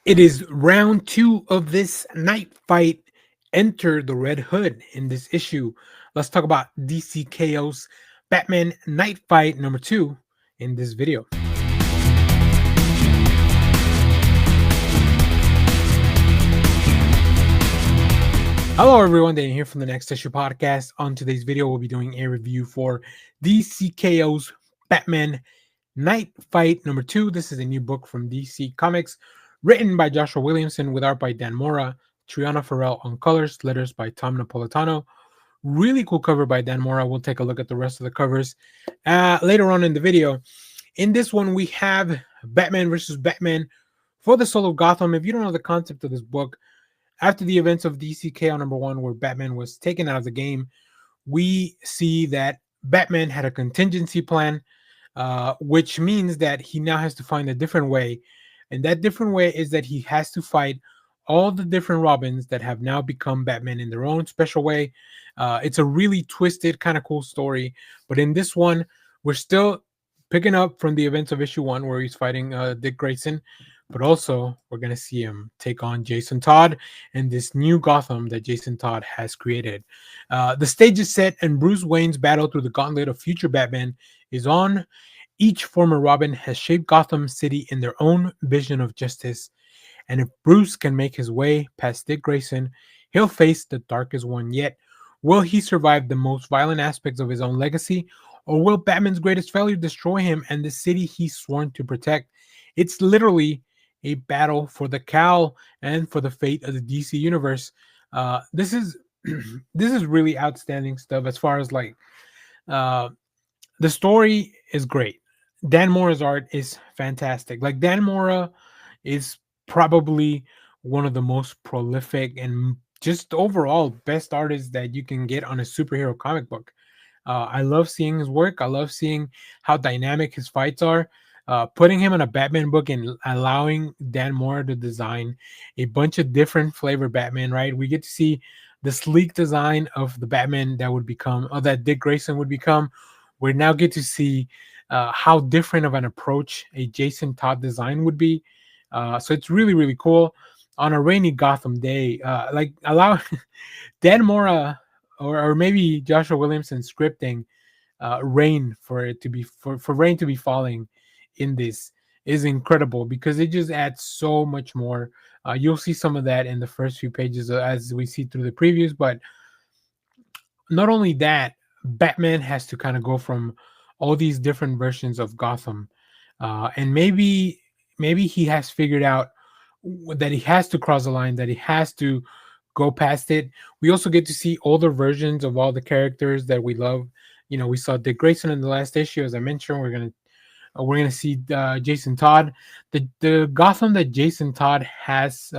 It is round two of this night fight. Enter the Red Hood in this issue. Let's talk about DC K.O.'s Batman Night Fight number two in this video. Hello, everyone. Dan here from the Next Issue Podcast. On today's video, we'll be doing a review for DC K.O.'s Batman Night Fight number two. This is a new book from DC Comics, written by Joshua Williamson with art by Dan Mora, Triana Farrell on colors, letters by Tom Napolitano. Really cool cover by Dan Mora. We'll take a look at the rest of the covers later on in the video. In this one, we have Batman versus Batman for the Soul of Gotham. If you don't know the concept of this book, after the events of DC K.O. number one, where Batman was taken out of the game, we see that Batman had a contingency plan, which means that he now has to find a different way. And that different way is that he has to fight all the different Robins that have now become Batman in their own special way. It's a really twisted, kind of cool story. But in this one, we're still picking up from the events of issue one, where he's fighting Dick Grayson. But also, we're going to see him take on Jason Todd and this new Gotham that Jason Todd has created. The stage is set, and Bruce Wayne's battle through the gauntlet of future Batman is on. Each former Robin has shaped Gotham City in their own vision of justice. And if Bruce can make his way past Dick Grayson, he'll face the darkest one yet. Will he survive the most violent aspects of his own legacy? Or will Batman's greatest failure destroy him and the city he's sworn to protect? It's literally a battle for the cowl and for the fate of the DC universe. This is this is really outstanding stuff. As far as the story is great. Dan Mora's art is fantastic. Like, Dan Mora is probably one of the most prolific and just overall best artists that you can get on a superhero comic book. I love seeing his work. I love seeing how dynamic his fights are. Putting him in a Batman book and allowing Dan Mora to design a bunch of different flavor Batman, right? We get to see the sleek design of the Batman that would become, or that Dick Grayson would become. We now get to see how different of an approach a Jason Todd design would be. So it's really, really cool. On a rainy Gotham day, allow Dan Mora or maybe Joshua Williamson scripting rain for it to be for rain to be falling in this is incredible, because it just adds so much more. You'll see some of that in the first few pages as we see through the previews, but not only that, Batman has to kind of go from all these different versions of Gotham, and maybe he has figured out that he has to cross the line, that he has to go past it. We also get to see older versions of all the characters that we love. You know, we saw Dick Grayson in the last issue, as I mentioned. We're gonna see Jason Todd. The Gotham that Jason Todd has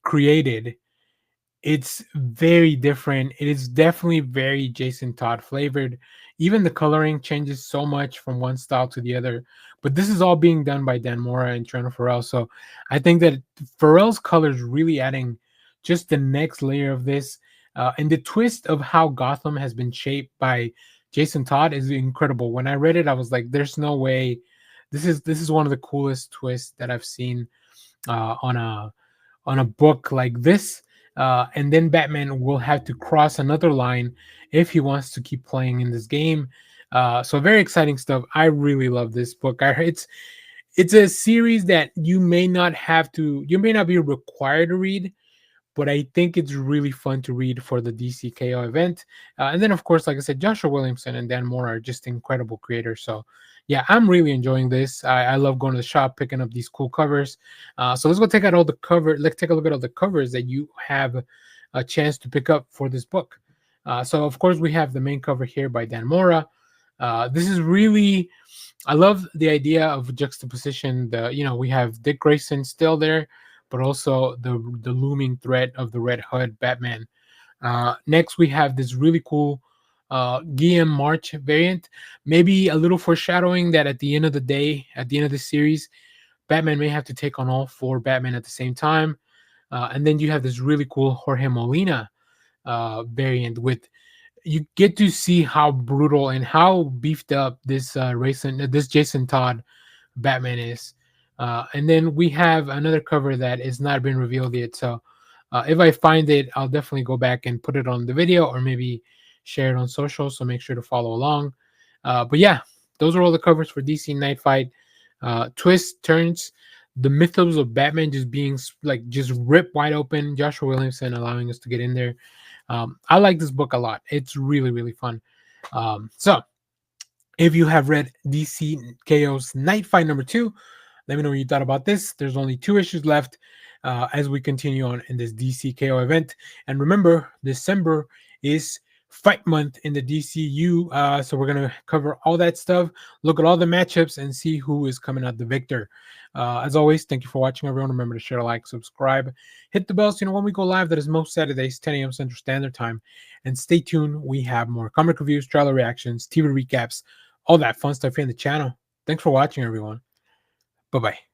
created, it's very different. It is definitely very Jason Todd flavored. Even the coloring changes so much from one style to the other. But this is all being done by Dan Mora and Triana Farrell. So I think that Farrell's colors really adding just the next layer of this. And the twist of how Gotham has been shaped by Jason Todd is incredible. When I read it, I was like, "There's no way." This is one of the coolest twists that I've seen on a book like this. And then Batman will have to cross another line if he wants to keep playing in this game. So very exciting stuff. I really love this book. It's a series that you may not be required to read, but I think it's really fun to read for the DC K.O. event. And then, of course, like I said, Joshua Williamson and Dan Mora are just incredible creators. So, yeah, I'm really enjoying this. I love going to the shop, picking up these cool covers. So let's go take out all the cover. Let's take a look at all the covers that you have a chance to pick up for this book. So, of course, we have the main cover here by Dan Mora. This is really, I love the idea of juxtaposition. We have Dick Grayson still there, but also the looming threat of the Red Hood Batman. Next, we have this really cool Guillaume March variant. Maybe a little foreshadowing that at the end of the day, at the end of the series, Batman may have to take on all four Batmen at the same time. And then you have this really cool Jorge Molina variant with, you get to see how brutal and how beefed up this Jason Todd Batman is. And then we have another cover that is not been revealed yet. So if I find it, I'll definitely go back and put it on the video or maybe share it on social. So make sure to follow along. But yeah, those are all the covers for DC Night Fight. Twists, turns, the mythos of Batman just being like just ripped wide open. Joshua Williamson allowing us to get in there. I like this book a lot. It's really, really fun. So if you have read DC K.O.'s Night Fight number 2, let me know what you thought about this. There's only 2 issues left as we continue on in this DC K.O. event. And remember, December is Fight Month in the DCU. So we're going to cover all that stuff, look at all the matchups, and see who is coming out the victor. As always, thank you for watching, everyone. Remember to share, like, subscribe, hit the bell so you know when we go live. That is most Saturdays, 10 a.m. Central Standard Time. And stay tuned. We have more comic reviews, trailer reactions, TV recaps, all that fun stuff here in the channel. Thanks for watching, everyone. Bye-bye.